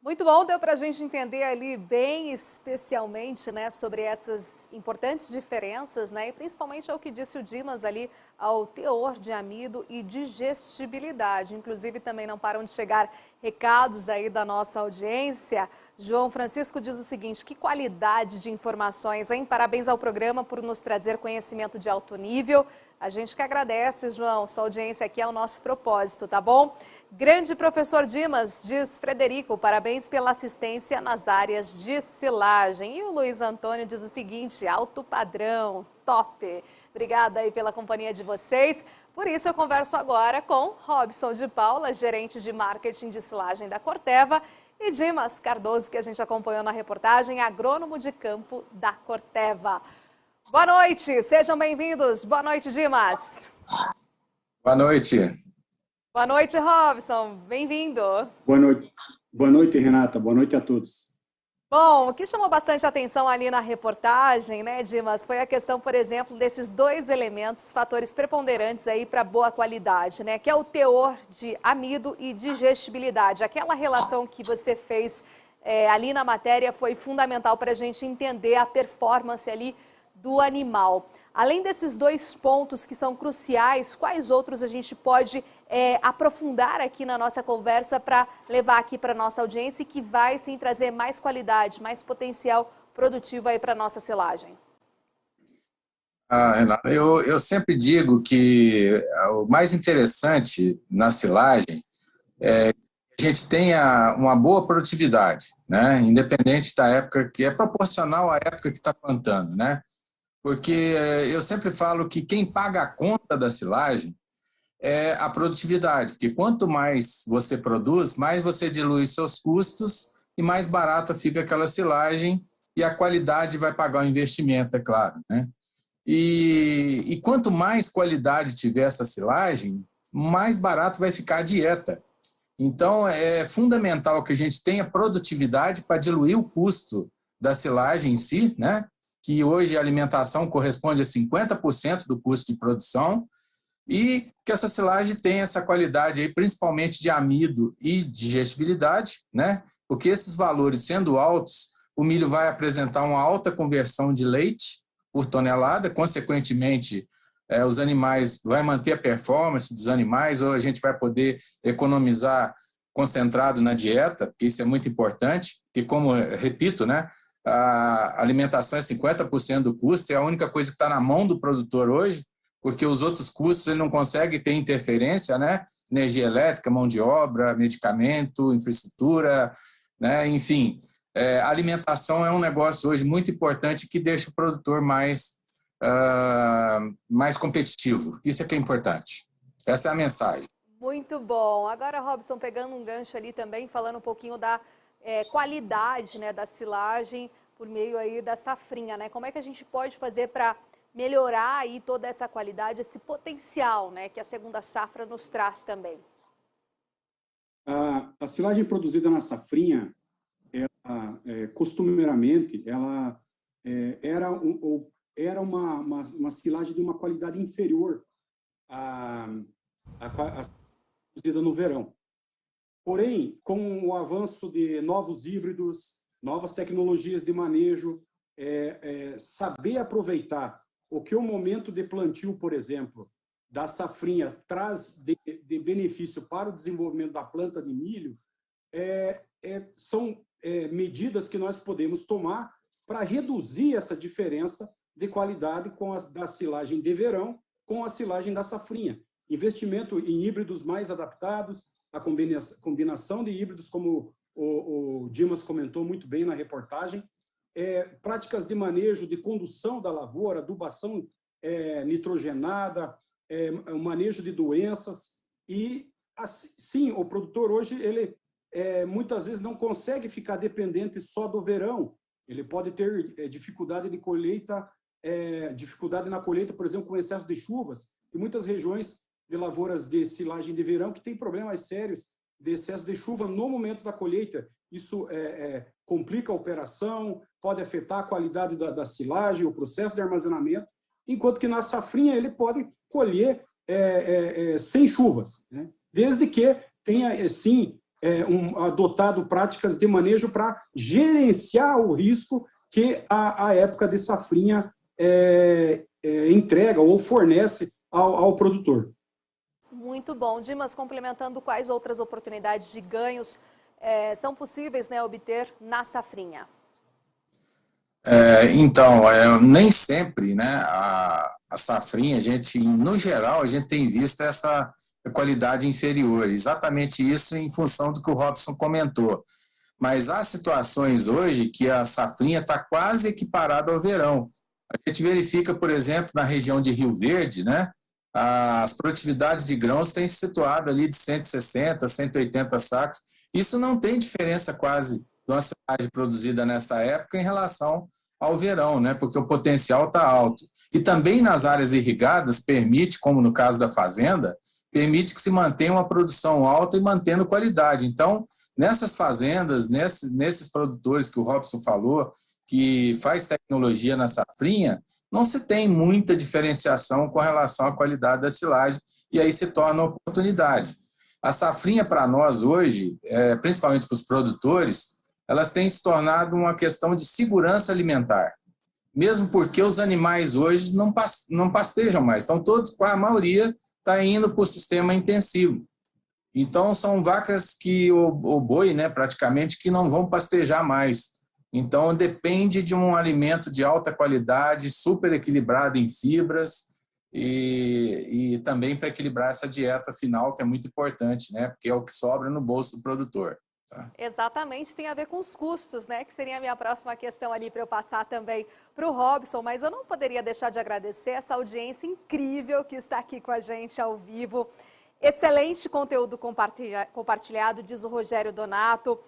Muito bom, deu para a gente entender ali bem especialmente, né, sobre essas importantes diferenças, né, e principalmente ao que disse o Dimas ali, ao teor de amido e digestibilidade. Inclusive também não param de chegar recados aí da nossa audiência. João Francisco diz o seguinte: que qualidade de informações, hein? Parabéns ao programa por nos trazer conhecimento de alto nível. A gente que agradece, João, sua audiência aqui é o nosso propósito, tá bom? Grande professor Dimas, diz Frederico, parabéns pela assistência nas áreas de silagem. E o Luiz Antônio diz o seguinte: alto padrão, top. Obrigada aí pela companhia de vocês. Por isso eu converso agora com Robson de Paula, gerente de marketing de silagem da Corteva, e Dimas Cardoso, que a gente acompanhou na reportagem, agrônomo de campo da Corteva. Boa noite, sejam bem-vindos. Boa noite, Dimas. Boa noite. Boa noite, Robson. Bem-vindo. Boa noite. Boa noite, Renata. Boa noite a todos. Bom, o que chamou bastante atenção ali na reportagem, né, Dimas, foi a questão, por exemplo, desses dois elementos, fatores preponderantes aí para boa qualidade, né, que é o teor de amido e digestibilidade. Aquela relação que você fez ali na matéria foi fundamental para a gente entender a performance ali do animal. Além desses dois pontos que são cruciais, quais outros a gente pode aprofundar aqui na nossa conversa para levar aqui para a nossa audiência e que vai sim trazer mais qualidade, mais potencial produtivo aí para a nossa silagem? Renata, eu sempre digo que o mais interessante na silagem é que a gente tenha uma boa produtividade, né? Independente da época, que é proporcional à época que está plantando, né? Porque eu sempre falo que quem paga a conta da silagem é a produtividade, porque quanto mais você produz, mais você dilui seus custos e mais barata fica aquela silagem e a qualidade vai pagar o investimento, é claro, né? E quanto mais qualidade tiver essa silagem, mais barato vai ficar a dieta. Então, é fundamental que a gente tenha produtividade para diluir o custo da silagem em si, né? Que hoje a alimentação corresponde a 50% do custo de produção, e que essa silagem tenha essa qualidade aí, principalmente de amido e digestibilidade, né? Porque esses valores sendo altos, o milho vai apresentar uma alta conversão de leite por tonelada, consequentemente, os animais, vai manter a performance dos animais, ou a gente vai poder economizar concentrado na dieta, porque isso é muito importante, porque como, repito, né, a alimentação é 50% do custo, é a única coisa que está na mão do produtor hoje, porque os outros custos ele não consegue ter interferência, né? Energia elétrica, mão de obra, medicamento, infraestrutura, né? Enfim, a alimentação é um negócio hoje muito importante que deixa o produtor mais competitivo. Isso é que é importante. Essa é a mensagem. Muito bom. Agora, Robson, pegando um gancho ali também, falando um pouquinho da qualidade, né, da silagem por meio aí da safrinha, né? Como é que a gente pode fazer para melhorar aí toda essa qualidade, esse potencial, né, que a segunda safra nos traz também? A silagem produzida na safrinha, costumeiramente, ela era uma silagem de uma qualidade inferior à produzida no verão. Porém, com o avanço de novos híbridos, novas tecnologias de manejo, saber aproveitar o que o momento de plantio, por exemplo, da safrinha traz de benefício para o desenvolvimento da planta de milho, são medidas que nós podemos tomar para reduzir essa diferença de qualidade da silagem de verão com a silagem da safrinha. Investimento em híbridos mais adaptados, a combinação de híbridos, como o Dimas comentou muito bem na reportagem, práticas de manejo, de condução da lavoura, adubação nitrogenada, o manejo de doenças. E, assim, sim, o produtor hoje, ele muitas vezes não consegue ficar dependente só do verão. Ele pode ter dificuldade de colheita, dificuldade na colheita, por exemplo, com excesso de chuvas. E muitas regiões de lavouras de silagem de verão que têm problemas sérios de excesso de chuva no momento da colheita. Isso complica a operação, pode afetar a qualidade da silagem, o processo de armazenamento, enquanto que na safrinha ele pode colher sem chuvas, né? Desde que tenha, sim, adotado práticas de manejo para gerenciar o risco que a época de safrinha entrega ou fornece ao produtor. Muito bom. Dimas, complementando, quais outras oportunidades de ganhos são possíveis, né, obter na safrinha? Então, nem sempre, né, a safrinha, no geral, a gente tem visto essa qualidade inferior. Exatamente isso em função do que o Robson comentou. Mas há situações hoje que a safrinha está quase equiparada ao verão. A gente verifica, por exemplo, na região de Rio Verde, né, as produtividades de grãos têm se situado ali de 160, 180 sacos. Isso não tem diferença quase de uma silagem produzida nessa época em relação ao verão, né, porque o potencial está alto. E também nas áreas irrigadas permite, como no caso da fazenda, permite que se mantenha uma produção alta e mantendo qualidade. Então, nessas fazendas, nesses produtores que o Robson falou, que faz tecnologia na safrinha, não se tem muita diferenciação com relação à qualidade da silagem, e aí se torna uma oportunidade. A safrinha, para nós hoje, principalmente para os produtores, elas têm se tornado uma questão de segurança alimentar, mesmo porque os animais hoje não pastejam mais, estão todos, a maioria está indo para o sistema intensivo. Então, são vacas o boi, né, praticamente, que não vão pastejar mais. Então, depende de um alimento de alta qualidade, super equilibrado em fibras e também para equilibrar essa dieta final, que é muito importante, né, porque é o que sobra no bolso do produtor. Tá? Exatamente, tem a ver com os custos, né? Que seria a minha próxima questão ali para eu passar também para o Robson, mas eu não poderia deixar de agradecer essa audiência incrível que está aqui com a gente ao vivo. Excelente conteúdo compartilhado, diz o Rogério Donato.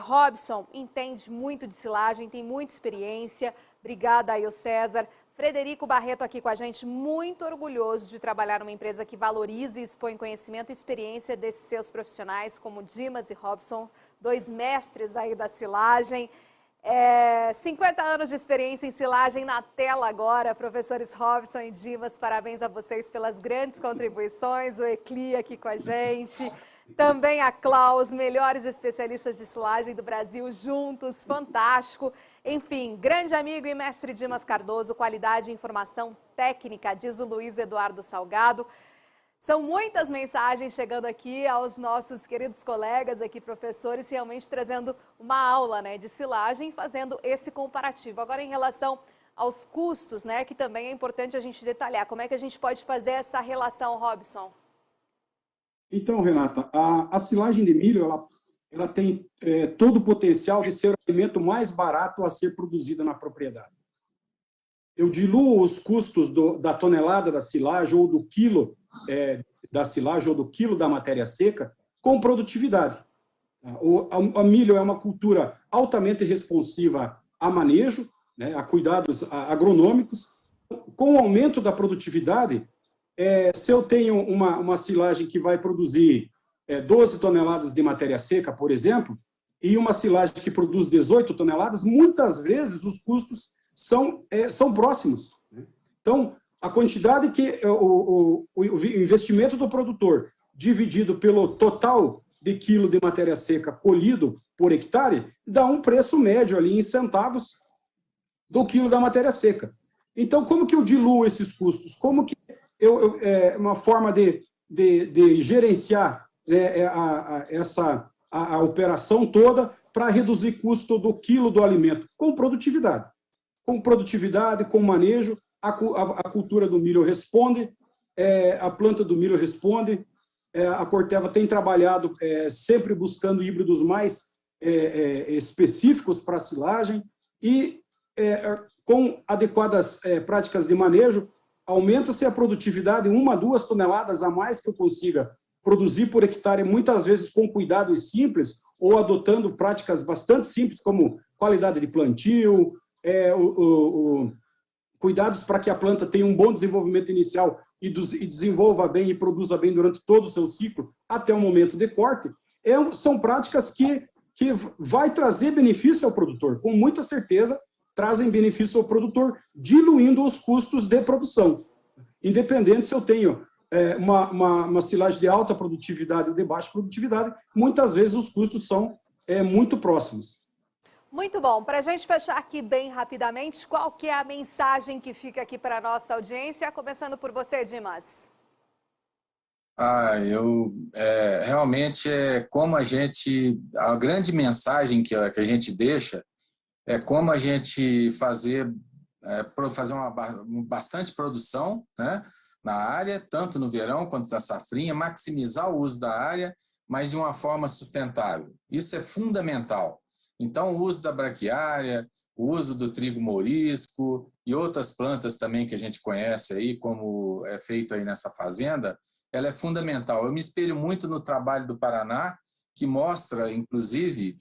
Robson entende muito de silagem, tem muita experiência. Obrigada aí, o César. Frederico Barreto aqui com a gente, muito orgulhoso de trabalhar numa empresa que valoriza e expõe conhecimento e experiência desses seus profissionais, como Dimas e Robson, dois mestres aí da silagem. 50 anos de experiência em silagem na tela agora, professores Robson e Dimas, parabéns a vocês pelas grandes contribuições, o Ecli aqui com a gente, também a Klaus, melhores especialistas de silagem do Brasil juntos, fantástico. Enfim, grande amigo e mestre Dimas Cardoso, qualidade e informação técnica, diz o Luiz Eduardo Salgado. São muitas mensagens chegando aqui aos nossos queridos colegas aqui, professores, realmente trazendo uma aula, né, de silagem, fazendo esse comparativo. Agora, em relação aos custos, né, que também é importante a gente detalhar, como é que a gente pode fazer essa relação, Robson? Então, Renata, a silagem de milho, ela tem todo o potencial de ser o alimento mais barato a ser produzido na propriedade. Eu diluo os custos da tonelada da silagem ou do quilo da silagem ou do quilo da matéria seca com produtividade. O milho é uma cultura altamente responsiva a manejo, né, a cuidados agronômicos. Com o aumento da produtividade, se eu tenho uma silagem que vai produzir 12 toneladas de matéria seca, por exemplo, e uma silagem que produz 18 toneladas, muitas vezes os custos são próximos. Então, a quantidade que o investimento do produtor dividido pelo total de quilo de matéria seca colhido por hectare dá um preço médio ali em centavos do quilo da matéria seca. Então, como que eu diluo esses custos? Como que uma forma de gerenciar a operação toda para reduzir custo do quilo do alimento? Com produtividade. Com manejo, a cultura do milho responde, a planta do milho responde, a Corteva tem trabalhado sempre buscando híbridos mais específicos para a silagem e com adequadas práticas de manejo, aumenta-se a produtividade 1 a 2 toneladas a mais que eu consiga produzir por hectare, muitas vezes com cuidados simples ou adotando práticas bastante simples, como qualidade de plantio, cuidados para que a planta tenha um bom desenvolvimento inicial e desenvolva bem e produza bem durante todo o seu ciclo, até o momento de corte, são práticas que vai trazer benefício ao produtor, com muita certeza trazem benefício ao produtor, diluindo os custos de produção. Independente se eu tenho uma silagem de alta produtividade ou de baixa produtividade, muitas vezes os custos são muito próximos. Muito bom. Para a gente fechar aqui bem rapidamente, qual que é a mensagem que fica aqui para a nossa audiência? Começando por você, Dimas. Realmente é como a grande mensagem que a gente deixa é como a gente fazer bastante produção, né, na área, tanto no verão quanto na safrinha, maximizar o uso da área, mas de uma forma sustentável. Isso é fundamental. Então, o uso da braquiária, o uso do trigo mourisco e outras plantas também que a gente conhece aí, como é feito aí nessa fazenda, ela é fundamental. Eu me espelho muito no trabalho do Paraná, que mostra, inclusive,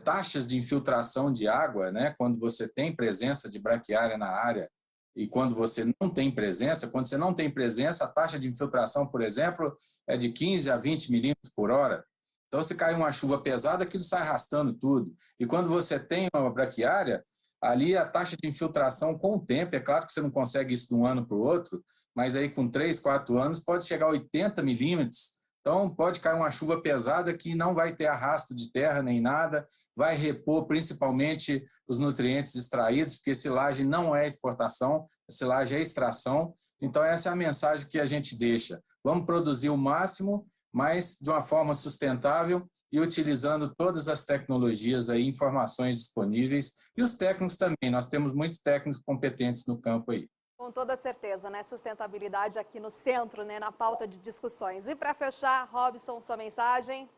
taxas de infiltração de água, né? Quando você tem presença de braquiária na área e quando você não tem presença. Quando você não tem presença, a taxa de infiltração, por exemplo, é de 15 a 20 milímetros por hora. Então, se cai uma chuva pesada, aquilo sai arrastando tudo. E quando você tem uma braquiária, ali a taxa de infiltração com o tempo, é claro que você não consegue isso de um ano para o outro, mas aí com 3, 4 anos pode chegar a 80 milímetros. Então, pode cair uma chuva pesada que não vai ter arrasto de terra nem nada, vai repor principalmente os nutrientes extraídos, porque silagem não é exportação, silagem é extração. Então, essa é a mensagem que a gente deixa. Vamos produzir o máximo, mas de uma forma sustentável e utilizando todas as tecnologias aí, informações disponíveis, e os técnicos também. Nós temos muitos técnicos competentes no campo aí. Com toda certeza, né? Sustentabilidade aqui no centro, né? Na pauta de discussões. E para fechar, Robson, sua mensagem?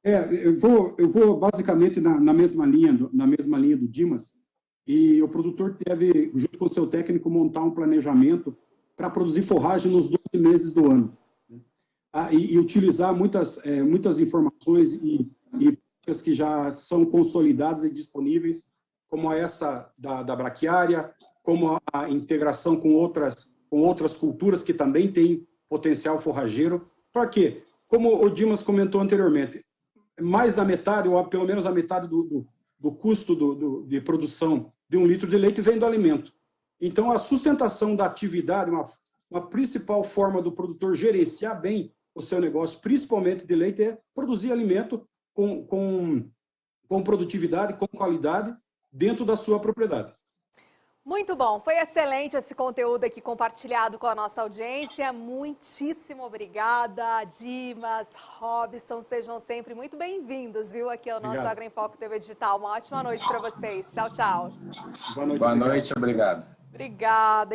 Eu vou basicamente na mesma linha do Dimas, e o produtor deve, junto com o seu técnico, montar um planejamento para produzir forragem nos 12 meses do ano. E utilizar muitas informações e práticas que já são consolidadas e disponíveis, como essa da braquiária, como a integração com outras culturas que também têm potencial forrageiro. Para quê? Como o Dimas comentou anteriormente, mais da metade, ou pelo menos a metade do custo de produção de 1 litro de leite vem do alimento. Então, a sustentação da atividade, uma principal forma do produtor gerenciar bem o seu negócio, principalmente de leite, é produzir alimento com produtividade, com qualidade, dentro da sua propriedade. Muito bom, foi excelente esse conteúdo aqui compartilhado com a nossa audiência. Muitíssimo obrigada, Dimas, Robson, sejam sempre muito bem-vindos, viu, aqui ao nosso Agro em Foco TV Digital. Uma ótima noite para vocês. Tchau, tchau. Boa noite, obrigado. Obrigada.